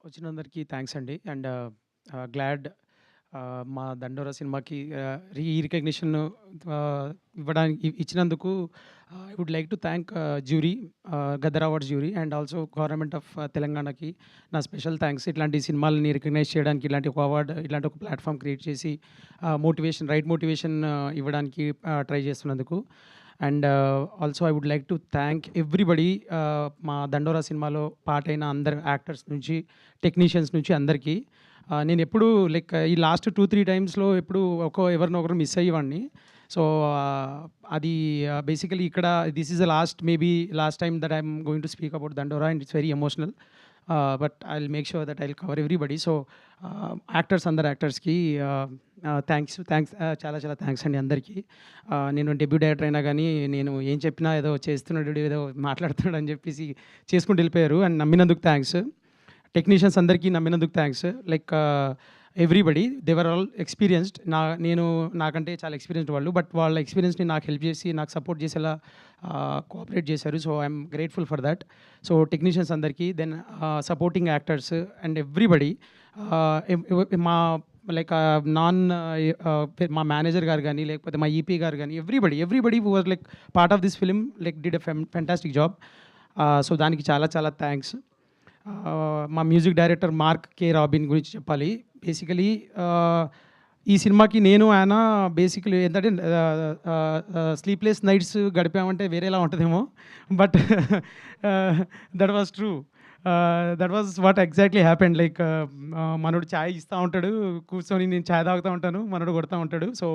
వచ్చినందరికీ thanks అండి. And glad మా 'దండోరా' సినిమాకి రికగ్నిషన్ ఇవ్వడానికి ఇచ్చినందుకు I would like to thank jury, Gaddar awards jury and also government of తెలంగాణకి నా స్పెషల్ థ్యాంక్స్. ఇట్లాంటి సినిమాలని రికగ్నైజ్ చేయడానికి ఇలాంటి ఒక అవార్డ్, ఇలాంటి ఒక ప్లాట్ఫామ్ క్రియేట్ చేసి రైట్ మోటివేషన్ ఇవ్వడానికి ట్రై చేస్తున్నందుకు. And also I would like to thank everybody, మా 'దండోరా' సినిమాలో పార్ట్ అయిన అందరు యాక్టర్స్ నుంచి, టెక్నీషియన్స్ నుంచి అందరికీ. నేను ఎప్పుడు లైక్ ఈ లాస్ట్ 2-3 టైమ్స్‌లో ఎప్పుడు ఎవరినో ఒకరు మిస్ అయ్యేవాడిని. సో, అది బేసికలీ ఇక్కడ this is the last time that I'm going to speak about 'Dandora' and it's very emotional. But I will make sure that I will cover everybody. So, అందరు యాక్టర్స్‌కి థ్యాంక్స్ చాలా చాలా థ్యాంక్స్ అండి అందరికీ. నేను డెబ్యూ డైరెక్టర్ అయినా కానీ నేను ఏం చెప్పినా ఏదో చేస్తున్నాడు, ఏదో మాట్లాడుతున్నాడు అని చెప్పేసి చేసుకుంటూ వెళ్ళిపోయారు. And నమ్మినందుకు thanks. టెక్నీషియన్స్ అందరికీ నమ్మినందుకు thanks. Like everybody they were all experienced. నాకంటే చాలా ఎక్స్పీరియన్స్డ్ వాళ్ళు. బట్ వాళ్ళ ఎక్స్పీరియన్స్ని నాకు హెల్ప్ చేసి, నాకు సపోర్ట్ చేసేలా కోఆపరేట్ చేశారు. So, I'm grateful for that. So, technicians అందరికీ, then supporting actors and everybody, మా లైక్ మా మేనేజర్ గారు కానీ, లేకపోతే మా ఈపీ గారు కానీ, everybody who was like part of this film like did a fantastic job. So, దానికి చాలా చాలా థ్యాంక్స్. మా music director Mark K Robin గురించి చెప్పాలి. బేసికలీ ఈ సినిమాకి నేను ఆయన బేసికలీ ఏంటంటే స్లీప్లెస్ నైట్స్ గడిపామంటే వేరేలా ఉంటుందేమో, but that was true. That was what exactly happened. Like మనోడు ఛాయ్ ఇస్తూ ఉంటాడు, కూర్చొని నేను ఛాయ్ తాగుతూ ఉంటాను, మనోడు కొడతా ఉంటాడు. So,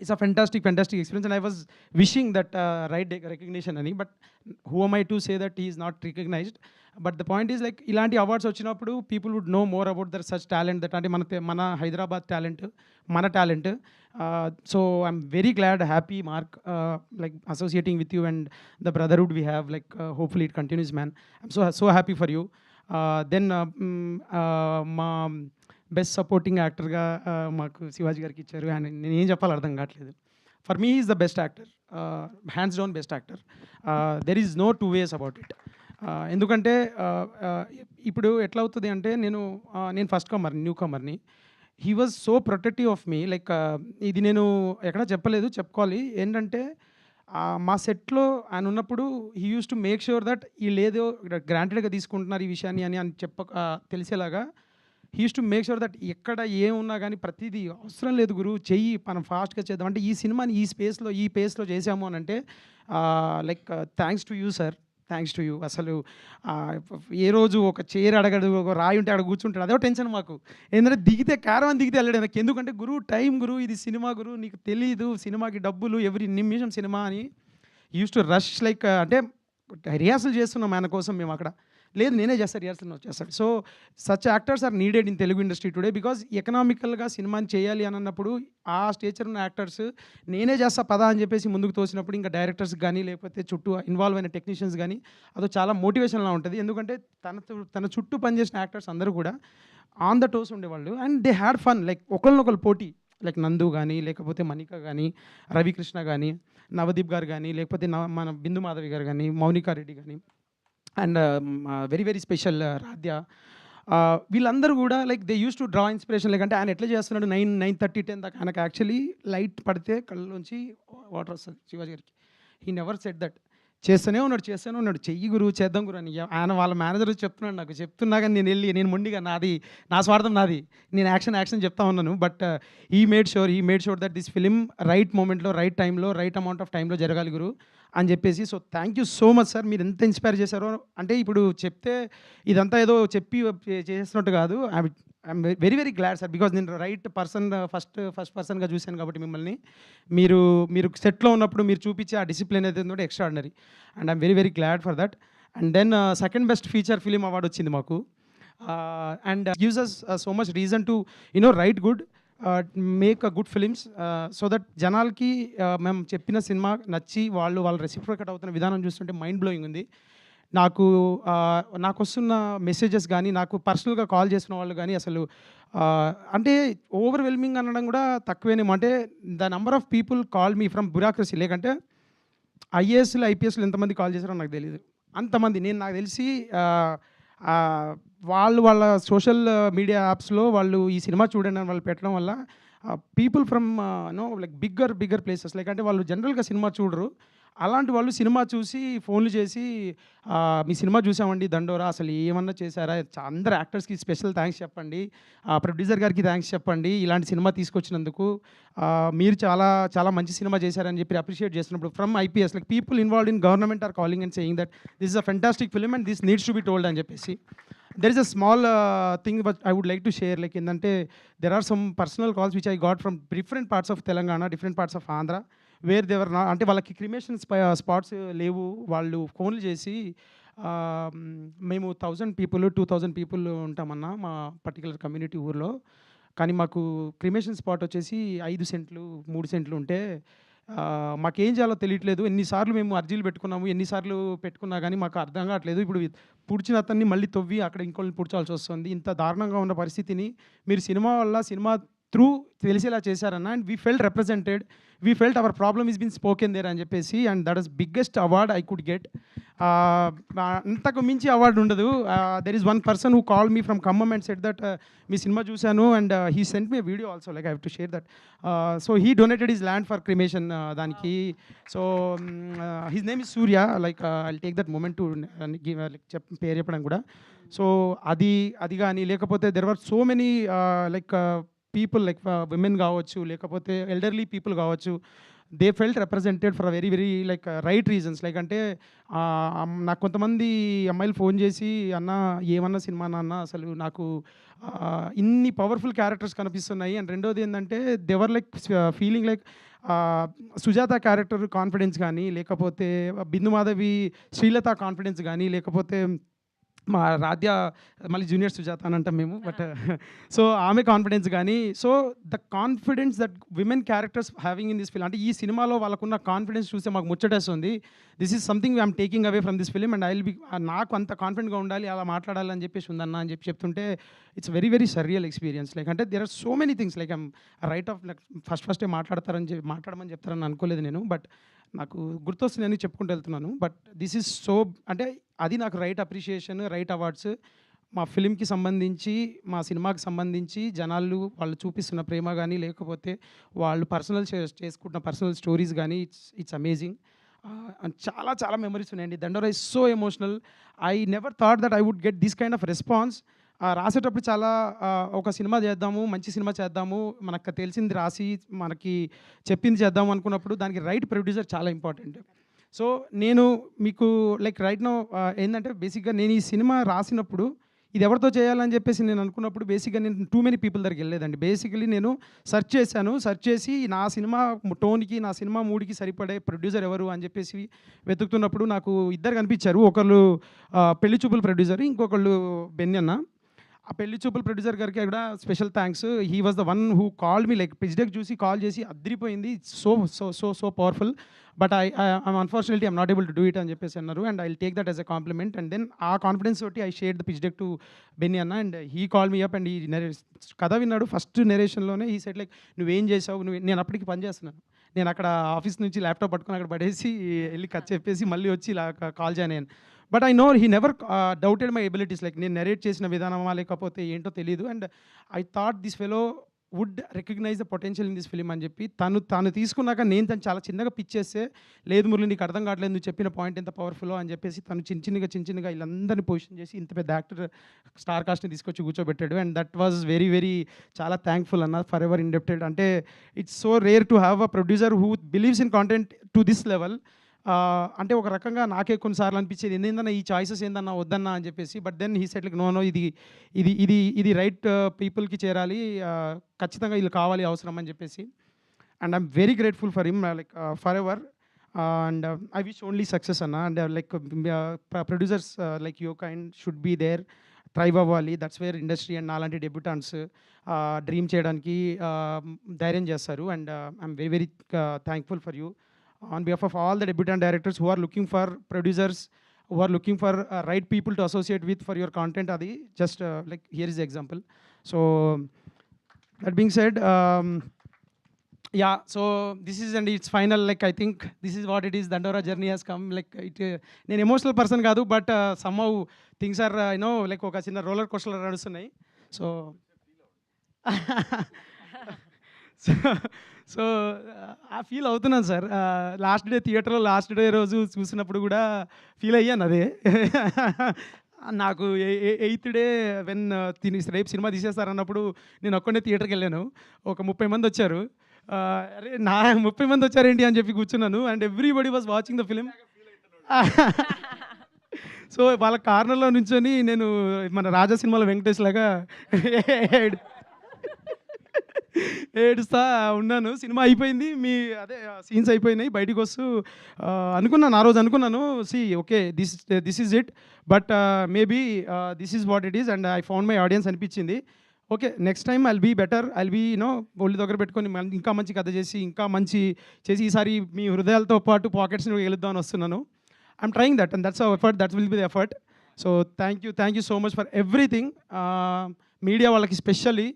it's a fantastic experience and I was wishing that right recognition అని. But who am I to say that he is not recognized? But the point is like ఇలాంటి అవార్డ్స్ వచ్చినప్పుడు people would know more about their such talent, that అంటే మన Hyderabad talent, మన talent. So, I'm very glad, happy Mark, like associating with you and the brotherhood we have. Like hopefully it continuous man. I'm so happy for you. Then మా best supporting యాక్టర్గా మాకు శివాజీ గారికి ఇచ్చారు. And నేను ఏం చెప్పాలో అర్థం కావట్లేదు. For me is the best actor, hands down best actor. There is no two ways about it. ఎందుకంటే ఇప్పుడు ఎట్లా అవుతుంది అంటే నేను ఫస్ట్ న్యూ కమర్ని. He was so protective of me. Like ఇది నేను ఎక్కడా చెప్పలేదు, చెప్పుకోవాలి. ఏంటంటే మా సెట్లో ఆయన ఉన్నప్పుడు he used to make sure that వీళ్ళేదో గ్రాంటెడ్గా తీసుకుంటున్నారు ఈ విషయాన్ని అని తెలిసేలాగా he used to make sure that ఎక్కడ ఏమున్నా కానీ ప్రతిదీ అవసరం లేదు గురు, చెయ్యి, మనం ఫాస్ట్గా చేద్దాం. అంటే ఈ సినిమాని ఈ పేస్లో చేసాము అని అంటే like thanks to you sir, thanks to you. అసలు ఏ రోజు ఒక చైర్ అడగడు, ఒక రాయి ఉంటే అక్కడ కూర్చుంటాడు, అదే టెన్షన్ మాకు. ఏంటంటే దిగితే క్యారవాన్ దిగితే వెళ్ళాడు నాకు. ఎందుకంటే గురు టైం గురు, ఇది సినిమా గురు, నీకు తెలీదు సినిమాకి డబ్బులు, ఎవ్రీ నిమిషం సినిమా అని యూస్ టు రష్. లైక్ అంటే రిహార్సల్ చేస్తున్నాం ఆయన కోసం మేము అక్కడ. లేదు నేనే చేస్తాను రిహార్సల్ వచ్చేస్తాడు. So, such actors are needed in Telugu industry today. Because ఎకనామికల్గా సినిమాని చేయాలి అని అన్నప్పుడు ఆ స్టేచర్ ఉన్న యాక్టర్స్ నేనే చేస్తా పదా అని చెప్పేసి ముందుకు తోసినప్పుడు ఇంకా డైరెక్టర్స్ కానీ, లేకపోతే చుట్టూ ఇన్వాల్వ్ అయిన టెక్నీషియన్స్ కానీ అదో చాలా మోటివేషన్లా ఉంటుంది. ఎందుకంటే తన చుట్టూ పనిచేసిన యాక్టర్స్ అందరూ కూడా ఆన్ ద టోస్ ఉండేవాళ్ళు. And they had fun. Like ఒకళ్ళనొకళ్ళు పోటీ, లైక్ నందు కానీ, లేకపోతే మణిక కానీ, రవికృష్ణ కానీ, నవదీప్ గారు కానీ, లేకపోతే మన బిందు మాధవి గారు కానీ, మౌనికా రెడ్డి కానీ, అండ్ వెరీ స్పెషల్ రాధ్య. వీళ్ళందరూ కూడా like they use to draw inspiration. Like అంటే ఆయన ఎట్లా చేస్తున్నాడు 9:30, 10 దాకా ఆయనకు యాక్చువల్లీ లైట్ పడితే కళ్ళలోంచి వాటర్ వస్తుంది శివాజీ గారికి. He never said that. చేస్తూనే ఉన్నాడు, చెయ్యి గురు, చేద్దాం గురు అని. ఆయన వాళ్ళ మేనేజర్ చెప్తున్నాడు, నాకు చెప్తున్నా కానీ నేను మొండిగా నా స్వార్థం నాది, నేను యాక్షన్ చెప్తా ఉన్నాను. But he made sure that this film right మూమెంట్లో, రైట్ టైంలో, రైట్ అమౌంట్ ఆఫ్ టైంలో జరగాలి గురు అని చెప్పేసి. So, thank you so much sir. మీరు ఎంత ఇన్స్పైర్ చేశారో. అంటే ఇప్పుడు చెప్తే ఇదంతా ఏదో చెప్పి చేసినట్టు కాదు. I'm very glad sir. Because నేను రైట్ పర్సన్, ఫస్ట్ పర్సన్గా చూశాను కాబట్టి మిమ్మల్ని. మీరు సెట్లో ఉన్నప్పుడు మీరు చూపించే ఆ డిసిప్లిన్ అయితే ఉందో extraordinary. And I'm very glad for that. And then second best feature film award వచ్చింది మాకు. And gives us so much reason to write good, make good films, so that జనాలకి మేము చెప్పిన సినిమా నచ్చి వాళ్ళు రెసిప్రోకేట్ అవుతున్న విధానం చూస్తుంటే మైండ్ బ్లోయింగ్ ఉంది. నాకు వస్తున్న మెసేజెస్ కానీ, నాకు పర్సనల్గా కాల్ చేసిన వాళ్ళు కానీ అసలు అంటే ఓవర్వెల్మింగ్ అనడం కూడా తక్కువేనేమో. అంటే the number of people call me from bureaucracy. లేకంటే ఐఏఎస్లు, ఐపీఎస్లు ఎంతమంది కాల్ చేశారో నాకు తెలియదు. అంతమంది. నాకు తెలిసి వాళ్ళు వాళ్ళ సోషల్ మీడియా యాప్స్‌లో వాళ్ళు ఈ సినిమా చూడండి అని వాళ్ళు పెట్టడం వల్ల people from like bigger places like అంటే వాళ్ళు జనరల్‌గా సినిమా చూడరు. అలాంటి వాళ్ళు సినిమా చూసి ఫోన్‌లు చేసి మీ సినిమా చూసామండి 'దండోరా' అసలు ఏమన్నా చేశారా? అందరు యాక్టర్స్‌కి స్పెషల్ థాంక్స్ చెప్పండి. ప్రొడ్యూసర్ గారికి థాంక్స్ చెప్పండి. ఇలాంటి సినిమా తీసుకొచ్చినందుకు. మీరు చాలా చాలా మంచి సినిమా చేశారని చెప్పి అప్రిషియేట్ చేస్తున్నప్పుడు from IPS like people involved in government are calling and saying that this is a fantastic film and this needs to be told అని చెప్పేసి. There is a small thing but I would like to share like ఏందంటే there are some personal calls which I got from different parts of Telangana, different parts of Andhra where they were నా అంటే వాళ్ళకి cremation spots లేవు. వాళ్ళు ఫోన్లు చేసి మేము 1000 people 2000 people ఉంటామన్నా మా పర్టికులర్ కమ్యూనిటీ ఊర్లో. కానీ మాకు క్రిమేషన్ స్పాట్ వచ్చేసి 5 సెంట్లు 3 సెంట్లు ఉంటే మాకేం చేయాలో తెలియట్లేదు. ఎన్నిసార్లు మేము అర్జీలు పెట్టుకున్నాము. ఎన్నిసార్లు పెట్టుకున్నా కానీ మాకు అర్థం కావట్లేదు. ఇప్పుడు పుడిచిన అతన్ని మళ్ళీ తవ్వి అక్కడ ఇంకోళ్ళని పుడ్చాల్సి వస్తుంది. ఇంత దారుణంగా ఉన్న పరిస్థితిని మీరు సినిమా త్రూ తెలిసేలా చేశారన్న. And we felt represented. We felt our problem is been spoken there అని చెప్పేసి. And that is biggest award I could get. అంతకు మించి అవార్డు ఉండదు. There is one person who call me from Khammam and said that మీ cinema చూశాను and he sent me video also like I have to share that. So he donated his land for cremation దానికి. So his name is Surya. Like I take that moment to give like పేరు చెప్పడం కూడా. So అది కానీ లేకపోతే there were so many like people like women కావచ్చు, లేకపోతే elderly people కావచ్చు. They felt represented for very very like right reasons. Like అంటే నాకు కొంతమంది అమ్మాయిలు ఫోన్ చేసి అన్న ఏమన్నా సినిమా నాన్న అసలు నాకు ఇన్ని పవర్ఫుల్ క్యారెక్టర్స్ కనిపిస్తున్నాయి. అండ్ రెండోది ఏంటంటే they were like feeling like Sujatha character confidence కానీ, లేకపోతే బిందు మాధవి శ్రీలత కాన్ఫిడెన్స్ కానీ, లేకపోతే మా రాధ్య మళ్ళీ జూనియర్ సుజాత అని అంటాం మేము. బట్ సో ఆమె కాన్ఫిడెన్స్ కానీ, so the confidence that women characters having in this film అంటే ఈ సినిమాలో వాళ్ళకున్న కాన్ఫిడెన్స్ చూస్తే మాకు ముచ్చటేస్తుంది. This is something I'm taking away from this film and I will be నాకు అంత కాన్ఫిడెంట్గా ఉండాలి, అలా మాట్లాడాలని చెప్పేసి ఉందన్న అని చెప్తుంటే it's very very surreal experience. Like అంటే there are so many things like I'm right of like ఫస్టే మాట్లాడమని చెప్తారని అనుకోలేదు నేను. బట్ నాకు గుర్తొస్తుందని చెప్పుకుంటూ వెళ్తున్నాను. బట్ దిస్ ఈజ్ సో అంటే అది నాకు రైట్ అప్రిషియేషన్, రైట్ అవార్డ్స్. మా ఫిలింకి సంబంధించి, మా సినిమాకి సంబంధించి జనాలు వాళ్ళు చూపిస్తున్న ప్రేమ కానీ, లేకపోతే వాళ్ళు చేసుకుంటున్న పర్సనల్ స్టోరీస్ కానీ ఇట్స్ అమేజింగ్. అండ్ చాలా చాలా మెమరీస్ ఉన్నాయండి. Dandora is so emotional. I never thought that I would get this kind of response. రాసేటప్పుడు చాలా ఒక సినిమా చేద్దాము, మంచి సినిమా చేద్దాము, మనకు తెలిసింది రాసి మనకి చెప్పింది చేద్దాము అనుకున్నప్పుడు దానికి రైట్ ప్రొడ్యూసర్ చాలా ఇంపార్టెంట్. సో నేను మీకు లైక్ రైట్ నౌ ఏంటంటే బేసిక్గా నేను ఈ సినిమా రాసినప్పుడు ఇది ఎవరితో చేయాలని చెప్పేసి నేను అనుకున్నప్పుడు బేసిక్గా నేను టూ మెనీ పీపుల్ దగ్గరికి వెళ్ళలేదండి. బేసికలీ నేను సెర్చ్ చేసి నా సినిమా టోన్కి, నా సినిమా మూడ్కి సరిపడే ప్రొడ్యూసర్ ఎవరు అని చెప్పేసి వెతుకుతున్నప్పుడు నాకు ఇద్దరు కనిపించారు. ఒకళ్ళు పెళ్లి చూపుల ప్రొడ్యూసర్, ఇంకొకళ్ళు బెన్ని అన్న. ఆ పెళ్లి చూపుల ప్రొడ్యూసర్ గారికి కూడా special thanks. He was the one who call me like pitch deck చూసి కాల్ చేసి అదిరిపోయింది, so so so so powerful, but I'm unfortunately I'm not able to do it అని చెప్పేసి అన్నారు. And I will take that as a compliment. And then ఆ confidence తోటి I share the pitch deck to Benny అన్న. And he call me up and ఈ కథ విన్నాడు. First నెరేషన్లోనే ఈ సెట్ లైక్ నువ్వేం చేసావు, నేను అప్పటికి పని చేస్తున్నాను. నేను అక్కడ ఆఫీస్ నుంచి ల్యాప్టాప్ పట్టుకొని అక్కడ పడేసి వెళ్ళి కథ చెప్పేసి మళ్ళీ వచ్చి ఇలా కాల్ జాయిన్ అయ్యాను. But I know he never doubted my abilities. Like నేను నెరేట్ చేసిన విధానమా లేకపోతే ఏంటో తెలియదు. And I thought this fellow would recognise the potential in this film అని చెప్పి తను తీసుకున్నాక నేను తను చాలా చిన్నగా పిచ్ చేస్తే, లేదు మురళి నీకు అర్థం కావట్లేదు, నువ్వు చెప్పిన పాయింట్ ఎంత పవర్ఫుల్లో అని చెప్పేసి తను చిన్నగా వీళ్ళందరినీ పొజిషన్ చేసి ఇంత పెద్ద యాక్టర్ స్టార్ కాస్ట్ని తీసుకొచ్చి కూర్చోబెట్టాడు. And that was very very చాలా థ్యాంక్ఫుల్ అన్న, ఫర్ ఎవర్ ఇండెప్టెడ్. అంటే it's so rare to have a producer who believes in content to this level. అంటే ఒక రకంగా నాకే కొన్నిసార్లు అనిపించేది ఏందన్నా ఈ చాయిసెస్ ఏందన్నా వద్దన్నా అని చెప్పేసి. But then he said like no ఇది రైట్ పీపుల్కి చేరాలి, ఖచ్చితంగా వీళ్ళు కావాలి, అవసరం అని చెప్పేసి. And I'm very grateful for him like forever. And I wish only success అన్న. And like producers like you kind should be there, thrive అవ్వాలి. దట్స్ వేర్ ఇండస్ట్రీ అండ్ నాలాంటి డెబ్యూటాంట్స్ డ్రీమ్ చేయడానికి ధైర్యం చేస్తారు. And I'm very very thankful for you on behalf of all the debutant directors who are looking for producers, who are looking for right people to associate with for your content. Adi just like here is the example. So that being said, Yeah, so this is and it's final. Like I think this is what it is. Dandora journey has come. Like it, నేను emotional person కాదు, but somehow things are like ఒక చిన్న roller coaster నడుస్తున్నాయి. So so so ఆ feel అవుతున్నాను sir. Last day థియేటర్లో last day రోజు చూసినప్పుడు కూడా ఫీల్ అయ్యాను అదే. నాకు ఎయిత్ డే వెన్ రేపు సినిమా తీసేస్తారన్నప్పుడు నేను ఒక్కడే థియేటర్కి వెళ్ళాను. ఒక 30 మంది వచ్చారు. అరే 30 మంది వచ్చారేంటి అని చెప్పి కూర్చున్నాను. And everybody was watching the film. So వాళ్ళ కార్నర్లో నుంచొని నేను మన రాజా సినిమాలో వెంకటేష్ లాగా ఏడుస్తా ఉన్నాను. సినిమా అయిపోయింది, అదే సీన్స్ అయిపోయినాయి. బయటికి వస్తూ అనుకున్నాను, ఆ రోజు అనుకున్నాను, okay this is it, but maybe this is what it is and I found my audience అనిపించింది. Okay, next time I'll be better, I'll be ఒళ్ళు దగ్గర పెట్టుకొని ఇంకా మంచి కథ చేసి ఇంకా మంచి చేసి ఈసారి మీ హృదయాలతో పాటు పాకెట్స్ని గెలుద్దామని వస్తున్నాను. I'm trying that and that's our effort, that will be the effort. So thank you so much for everything. Media వాళ్ళకి స్పెషల్లీ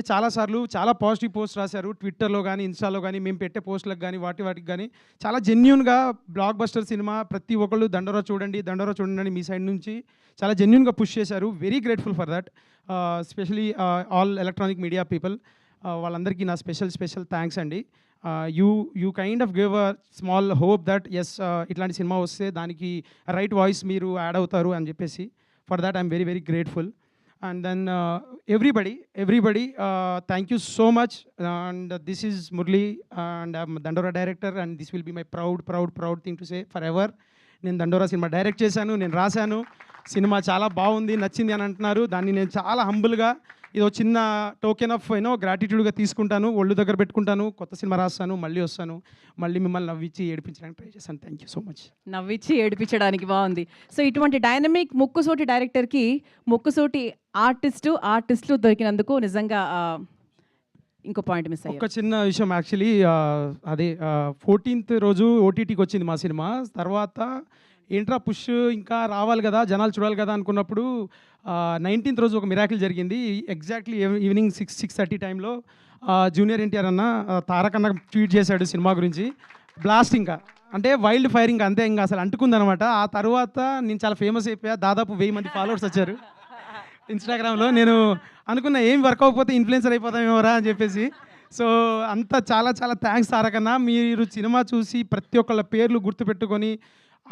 చాలాసార్లు చాలా పాజిటివ్ పోస్ట్ రాశారు ట్విట్టర్లో కానీ ఇన్స్టాలో కానీ, మేము పెట్టే పోస్టులకు కానీ వాటికి కానీ చాలా జెన్యున్గా బ్లాక్ బస్టర్ సినిమా ప్రతి ఒక్కళ్ళు దండోరా చూడండి అని మీ సైడ్ నుంచి చాలా జెన్యున్గా పుష్ చేశారు. Very grateful for that, specially all electronic media people. వాళ్ళందరికీ నా స్పెషల్ థ్యాంక్స్ అండి. You kind of give a small hope that as ఇట్లాంటి సినిమా వస్తే దానికి రైట్ వాయిస్ మీరు యాడ్ అవుతారు అని చెప్పేసి. For that I'm very grateful. And then everybody, thank you so much. And this is Murli and I'm Dandora director and this will be my proud thing to say forever. నేను దండోరా cinema direct చేశాను, నేను రాశాను. Cinema చాలా బాగుంది, నచ్చింది అని అంటున్నారు. దాన్ని నేను చాలా హంబుల్గా ఇదో చిన్న టోకెన్ ఆఫ్ గ్రాటిట్యూడ్గా తీసుకుంటాను, ఒళ్ళు దగ్గర పెట్టుకుంటాను. కొత్త సినిమా రాస్తాను, మళ్ళీ వస్తాను, మళ్ళీ మిమ్మల్ని నవ్వించి ఏడిపించడానికి ట్రై చేస్తాను. Thank you so much. నవ్వించి ఏడిపించడానికి బాగుంది. సో ఇటువంటి డైనమిక్ ముక్కుసూటి డైరెక్టర్కి ముక్కుసూటి ఆర్టిస్టులు దొరికినందుకు నిజంగా ఇంకో పాయింట్ మిస్ అయ్యింది. ఒక చిన్న విషయం యాక్చువల్లీ, అదే 14th రోజు ఓటీటీకి వచ్చింది మా సినిమా. తర్వాత ఏంట్రా పుష్ ఇంకా రావాలి కదా, జనాలు చూడాలి కదా అనుకున్నప్పుడు 19th రోజు ఒక మిరాకిల్ జరిగింది. ఎగ్జాక్ట్లీ ఈవినింగ్ 6:30 టైంలో జూనియర్ ఎన్టీఆర్ అన్న తారకన్న ట్వీట్ చేశాడు సినిమా గురించి. బ్లాస్ట్ ఇంకా అంటే వైల్డ్ ఫైర్ ఇంకా అంతే, ఇంకా అసలు అంటుకుందనమాట. ఆ తర్వాత నేను చాలా ఫేమస్ అయిపోయా, దాదాపు 1000 మంది ఫాలోవర్స్ వచ్చారు ఇన్స్టాగ్రామ్లో. నేను అనుకున్నా ఏం వర్క్ అవ్వకపోతే ఇన్ఫ్లుయెన్సర్ అయిపోతామేమోరా అని చెప్పేసి. సో అంతా చాలా థ్యాంక్స్ తారకన్న. మీరు సినిమా చూసి ప్రతి ఒక్కళ్ళ పేర్లు గుర్తుపెట్టుకొని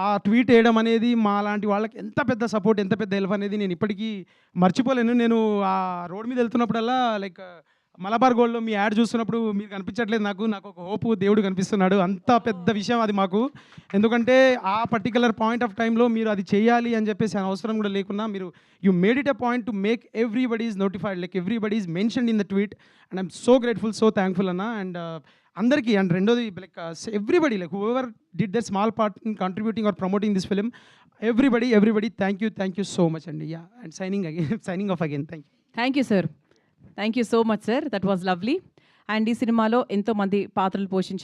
ఆ ట్వీట్ వేయడం అనేది మా లాంటి వాళ్ళకి ఎంత పెద్ద సపోర్ట్, ఎంత పెద్ద హెల్ప్ అనేది నేను ఇప్పటికీ మర్చిపోలేను. నేను ఆ రోడ్ మీద వెళ్తున్నప్పుడల్లా లైక్ మలబార్ గోల్డ్లో మీ యాడ్ చూస్తున్నప్పుడు మీరు కనిపించట్లేదు, నాకు ఒక హోపు దేవుడు కనిపిస్తున్నాడు. అంత పెద్ద విషయం అది మాకు. ఎందుకంటే ఆ పర్టికులర్ పాయింట్ ఆఫ్ టైంలో మీరు అది చేయాలి అని చెప్పేసి అవసరం కూడా లేకున్నా మీరు you made it a point to make everybody is notified, like everybody is mentioned in the tweet and I'm so grateful, so thankful అన్న. అండ్ అందరికీ, అండ్ రెండోది like everybody, like whoever did their small part in contributing or promoting this film, everybody thank you so much అండి. Yeah, and signing off again. Thank you sir. Thank you so much sir, that was lovely. And ఈ సినిమాలో ఎంతోమంది పాత్రలు పోషించారు.